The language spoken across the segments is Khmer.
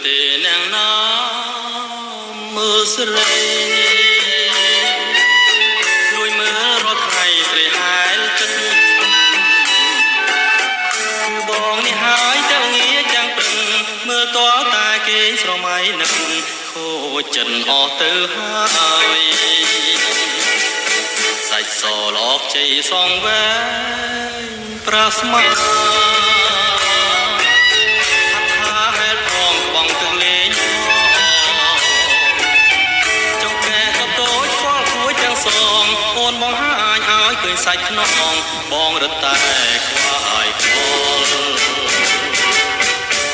ទេនាងណាមើលស្រីលួយមើលរាល់ថ្ងៃត្រេះហែលចិត្តគឺបងនេះហើយទៅងារចាំងព្រឹងមើលតើតែគេស្រមៃនឹកខូចចិត្តអស់ទៅហើយសាច់សលអកជ័យសងវែងប្រាស្មាអូនបងហាញឲ្យឃើញសាច់ខ្នងបងរត់តែខ្វាយខ្វល់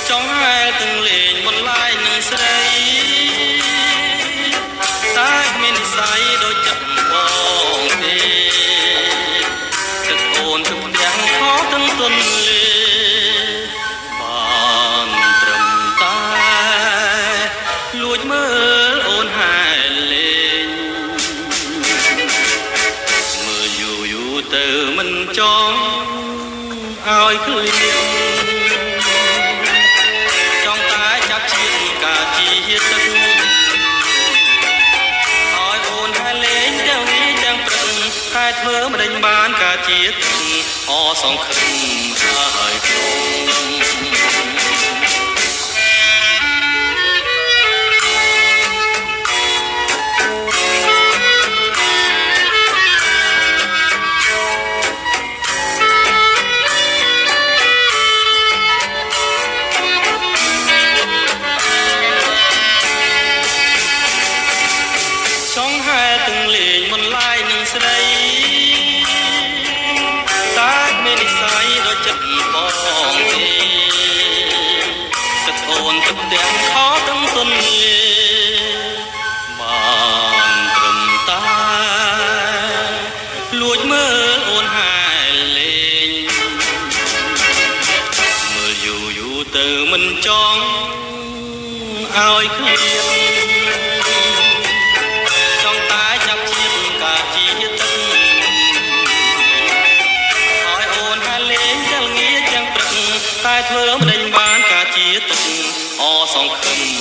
ចង់ហែលទាំងលេងបន្លាយនឹងស្រីតែមាននិស័យដូចចិត្តបងទេចិត្តអូនគឺទាំងខកទាំងទន់លេបានត្រឹមតែលួចមើលអូនហែលលេងទៅមិនចង់ឲ្យឃើញចង់តែចាប់ឈាមការជាទឹកឲ្យអូនហែលេងទៅវិញទាំងព្រឹងតែធ្វើមិនដេញបានការជាទឹកអសងខឹងហើយក្នុងស្រីតែមាននិស័យដូចចិត្តបងទេទឹកអូនទឹកទាំងខទាំងទន់លេបានត្រឹមតែលួចមើលអូនហែលេងមើលយូរទៅមិនចង់ឲ្យឃ្លាតតែធ្វើមិនដេញបានការជាទុកអសងខឹម